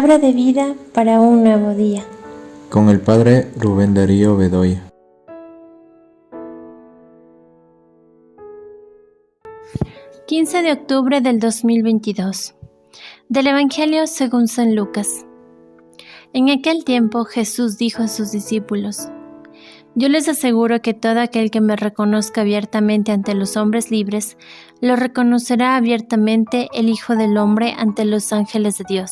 Palabra de vida para un nuevo día. Con el Padre Rubén Darío Bedoya. ...15 de octubre del 2022... Del Evangelio según San Lucas. En aquel tiempo Jesús dijo a sus discípulos: Yo les aseguro que todo aquel que me reconozca abiertamente ante los hombres libres, lo reconocerá abiertamente el Hijo del Hombre ante los ángeles de Dios.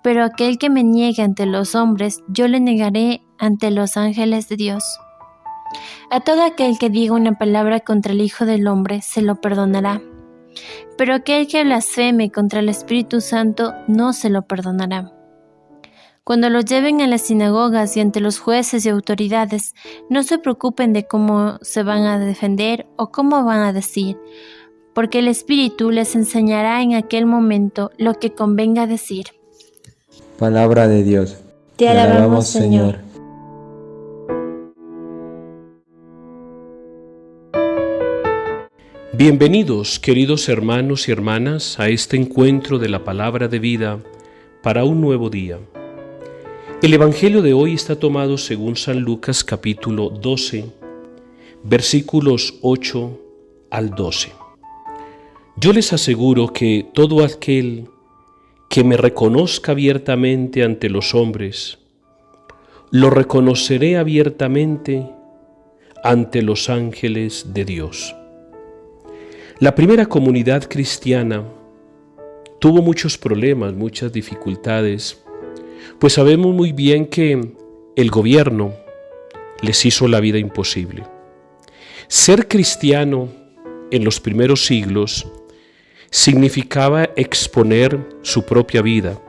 Pero aquel que me niegue ante los hombres, yo le negaré ante los ángeles de Dios. A todo aquel que diga una palabra contra el Hijo del Hombre, se lo perdonará. Pero aquel que blasfeme contra el Espíritu Santo, no se lo perdonará. Cuando los lleven a las sinagogas y ante los jueces y autoridades, no se preocupen de cómo se van a defender o cómo van a decir, porque el Espíritu les enseñará en aquel momento lo que convenga decir. Palabra de Dios. Te alabamos, Señor. Bienvenidos, queridos hermanos y hermanas, a este encuentro de la palabra de vida para un nuevo día. El Evangelio de hoy está tomado según San Lucas capítulo 12, versículos 8 al 12. Yo les aseguro que todo aquel que me reconozca abiertamente ante los hombres, lo reconoceré abiertamente ante los ángeles de Dios. La primera comunidad cristiana tuvo muchos problemas, muchas dificultades, pues sabemos muy bien que el gobierno les hizo la vida imposible. Ser cristiano en los primeros siglos significaba exponer su propia vida,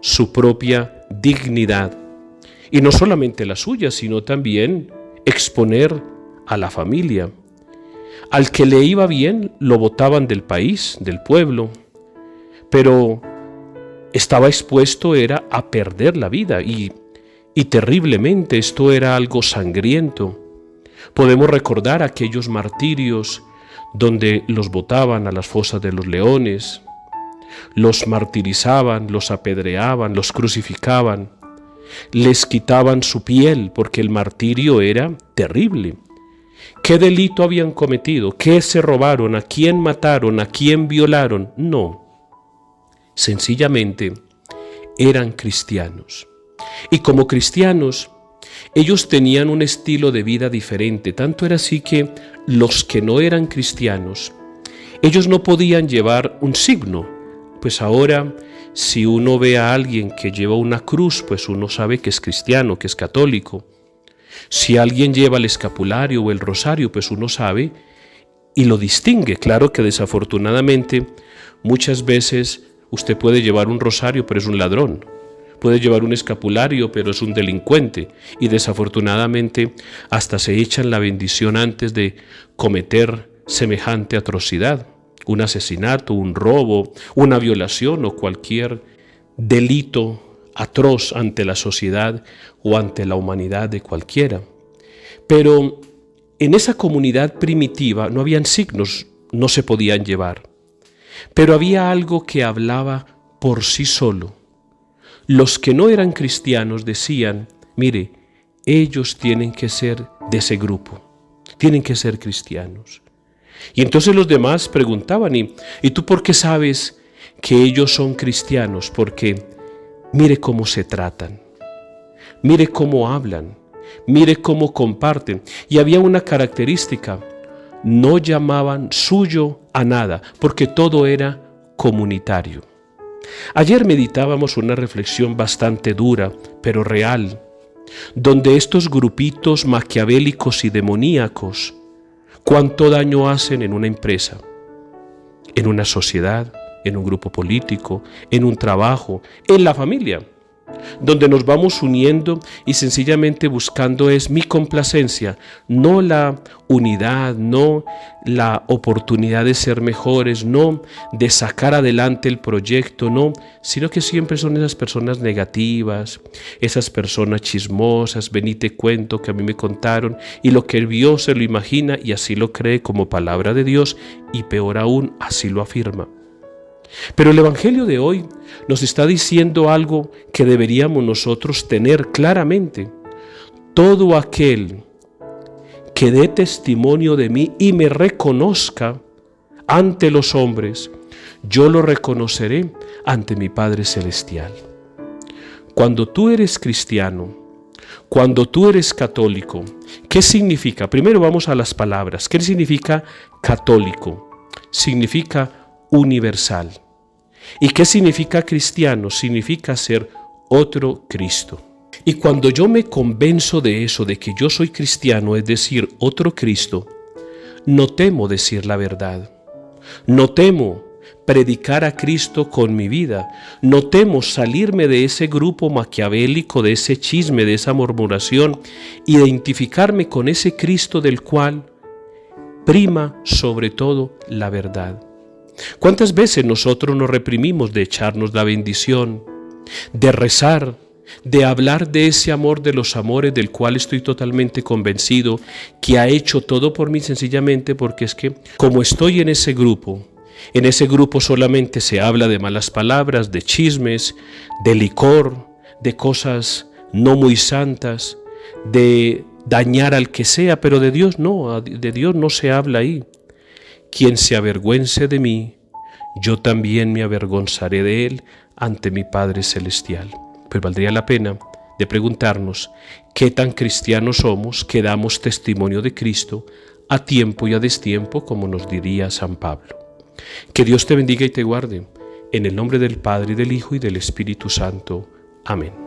su propia dignidad, y no solamente la suya, sino también exponer a la familia. Al que le iba bien, lo botaban del país, del pueblo, pero estaba expuesto era a perder la vida y terriblemente esto era algo sangriento. Podemos recordar aquellos martirios donde los botaban a las fosas de los leones, los martirizaban, los apedreaban, los crucificaban, les quitaban su piel porque el martirio era terrible. ¿Qué delito habían cometido? ¿Qué se robaron? ¿A quién mataron? ¿A quién violaron? No. Sencillamente eran cristianos. Y como cristianos, ellos tenían un estilo de vida diferente. Tanto era así que los que no eran cristianos, ellos no podían llevar un signo. Pues ahora, si uno ve a alguien que lleva una cruz, pues uno sabe que es cristiano, que es católico. Si alguien lleva el escapulario o el rosario, pues uno sabe y lo distingue. Claro que desafortunadamente muchas veces usted puede llevar un rosario, pero es un ladrón. Puede llevar un escapulario, pero es un delincuente. Y desafortunadamente hasta se echan la bendición antes de cometer semejante atrocidad. Un asesinato, un robo, una violación o cualquier delito atroz ante la sociedad o ante la humanidad de cualquiera. Pero en esa comunidad primitiva no habían signos, no se podían llevar. Pero había algo que hablaba por sí solo. Los que no eran cristianos decían, mire, ellos tienen que ser de ese grupo, tienen que ser cristianos. Y entonces los demás preguntaban, ¿y tú por qué sabes que ellos son cristianos? Porque mire cómo se tratan, mire cómo hablan, mire cómo comparten. Y había una característica, no llamaban suyo a nada, porque todo era comunitario. Ayer meditábamos una reflexión bastante dura, pero real, donde estos grupitos maquiavélicos y demoníacos, cuánto daño hacen en una empresa, en una sociedad, en un grupo político, en un trabajo, en la familia, donde nos vamos uniendo y sencillamente buscando es mi complacencia, no la unidad, no la oportunidad de ser mejores, no de sacar adelante el proyecto, no, sino que siempre son esas personas negativas, esas personas chismosas, ven y te cuento que a mí me contaron, y lo que él vio se lo imagina y así lo cree como palabra de Dios y peor aún, así lo afirma. Pero el Evangelio de hoy nos está diciendo algo que deberíamos nosotros tener claramente. Todo aquel que dé testimonio de mí y me reconozca ante los hombres, yo lo reconoceré ante mi Padre Celestial. Cuando tú eres cristiano, cuando tú eres católico, ¿qué significa? Primero vamos a las palabras. ¿Qué significa católico? Significa universal. ¿Y qué significa cristiano? Significa ser otro Cristo. Y cuando yo me convenzo de eso, de que yo soy cristiano, es decir, otro Cristo, no temo decir la verdad. No temo predicar a Cristo con mi vida. No temo salirme de ese grupo maquiavélico, de ese chisme, de esa murmuración, identificarme con ese Cristo del cual prima sobre todo la verdad. ¿Cuántas veces nosotros nos reprimimos de echarnos la bendición, de rezar, de hablar de ese amor de los amores del cual estoy totalmente convencido que ha hecho todo por mí sencillamente porque es que como estoy en ese grupo solamente se habla de malas palabras, de chismes, de licor, de cosas no muy santas, de dañar al que sea, pero de Dios no se habla ahí. Quien se avergüence de mí, yo también me avergonzaré de él ante mi Padre Celestial. Pero valdría la pena de preguntarnos qué tan cristianos somos que damos testimonio de Cristo a tiempo y a destiempo, como nos diría San Pablo. Que Dios te bendiga y te guarde. En el nombre del Padre, y del Hijo, y del Espíritu Santo. Amén.